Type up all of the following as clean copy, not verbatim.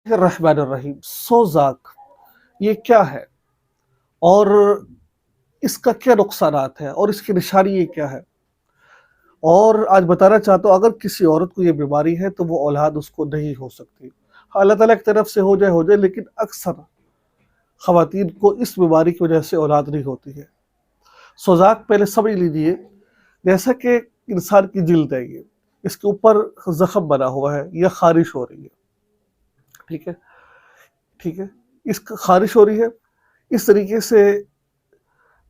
الرحمن الرحیم سوزاک یہ کیا ہے اور اس کا کیا نقصانات ہیں اور اس کی نشانی یہ کیا ہے؟ اور آج بتانا چاہتا ہوں اگر کسی عورت کو یہ بیماری ہے تو وہ اولاد اس کو نہیں ہو سکتی. اللہ تعالیٰ کی طرف سے ہو جائے لیکن اکثر خواتین کو اس بیماری کی وجہ سے اولاد نہیں ہوتی ہے. سوزاک پہلے سمجھ لیجئے جیسا کہ انسان کی جلد ہے، یہ اس کے اوپر زخم بنا ہوا ہے یا خارش ہو رہی ہے. ٹھیک ہے ٹھیک ہے اس کا خارش ہو رہی ہے. اس طریقے سے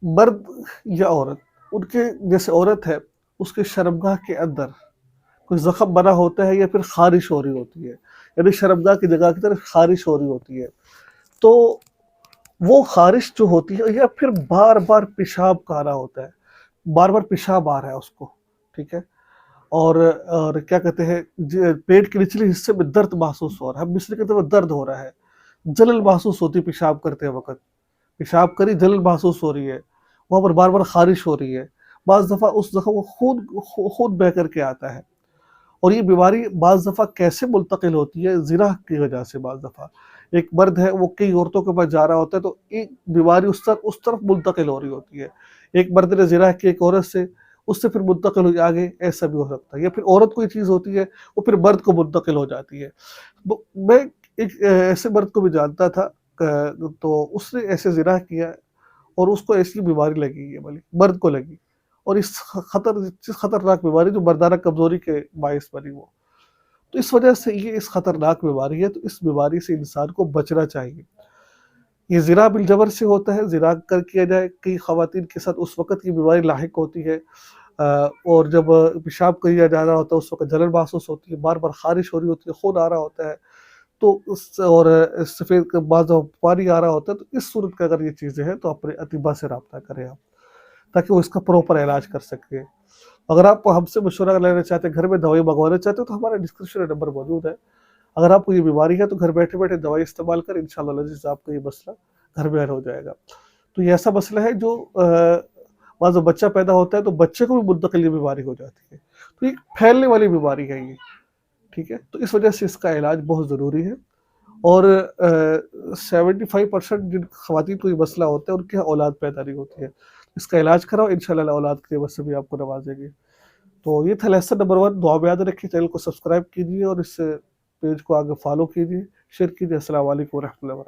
مرد یا عورت ان کے جیسے عورت ہے اس کے شرمگاہ کے اندر کوئی زخم بنا ہوتا ہے یا پھر خارش ہو رہی ہوتی ہے، یعنی شرمگاہ کی جگہ کی طرف خارش ہو رہی ہوتی ہے. تو وہ خارش جو ہوتی ہے یا پھر بار بار پیشاب کا آنا ہوتا ہے، بار بار پیشاب آ رہا ہے اس کو. ٹھیک ہے اور کیا کہتے ہیں پیٹ کے نچلے حصے میں درد محسوس ہو رہا ہے، ہم اس لیے کہتے ہیں وہ درد ہو رہا ہے. جلن محسوس ہوتی ہے پیشاب کرتے وقت، پیشاب کری جلن محسوس ہو رہی ہے، وہاں پر بار بار خارش ہو رہی ہے. بعض دفعہ اس زخم کو خون بہہ کر کے آتا ہے. اور یہ بیماری بعض دفعہ کیسے منتقل ہوتی ہے؟ زنا کی وجہ سے. بعض دفعہ ایک مرد ہے وہ کئی عورتوں کے پاس جا رہا ہوتا ہے تو ایک بیماری اس طرف منتقل ہو رہی ہوتی ہے. ایک مرد نے زنا کیا ایک عورت سے، اس سے پھر منتقل ہو آگے، ایسا بھی ہو سکتا ہے. یا پھر عورت کوئی چیز ہوتی ہے وہ پھر مرد کو منتقل ہو جاتی ہے. میں ایک ایسے مرد کو بھی جانتا تھا تو اس نے ایسے زنا کیا اور اس کو ایسی بیماری لگی ہے، مرد کو لگی، اور اس خطرناک بیماری جو مردانہ کمزوری کے باعث بنی وہ. تو اس وجہ سے یہ اس خطرناک بیماری ہے، تو اس بیماری سے انسان کو بچنا چاہیے. یہ زنا بالجبر سے ہوتا ہے، زنا کیا جائے. کئی خواتین کے ساتھ اس وقت یہ بیماری لاحق ہوتی ہے اور جب پیشاب کیا جا رہا ہوتا ہے اس وقت جلن محسوس ہوتی ہے، بار بار خارش ہو رہی ہوتی ہے، خون آ رہا ہوتا ہے تو اور سفید بعض پانی آ رہا ہوتا ہے. تو اس صورت کا اگر یہ چیزیں ہیں تو اپنے اطباء سے رابطہ کریں آپ، تاکہ وہ اس کا پروپر علاج کر سکیں. اگر آپ ہم سے مشورہ لینا چاہتے ہیں، گھر میں دوائی منگوانا چاہتے ہیں تو ہمارا ڈسکرپشن میں نمبر موجود ہے. اگر آپ کو یہ بیماری ہے تو گھر بیٹھے بیٹھے دوائی استعمال کر انشاءاللہ العزیز آپ کا یہ مسئلہ گھر میں حل ہو جائے گا. تو یہ ایسا مسئلہ ہے جو بعض بچہ پیدا ہوتا ہے تو بچے کو بھی منتقل یہ بیماری ہو جاتی ہے. تو یہ پھیلنے والی بیماری ہے یہ. ٹھیک ہے تو اس وجہ سے اس کا علاج بہت ضروری ہے. اور 75% جن خواتین کو یہ مسئلہ ہوتا ہے ان کے اولاد پیدا نہیں ہوتی ہے. اس کا علاج کراؤ، انشاءاللہ اولاد کی وجہ سے بھی آپ کو نوازیں گے. تو یہ تھا لیسن نمبر 1. دعا میں یاد رکھیے، چینل کو سبسکرائب کیجیے اور اس پیج کو آگے فالو کیجیے، شیئر کیجیے. السلام علیکم ورحمۃ اللہ وبرکاتہ.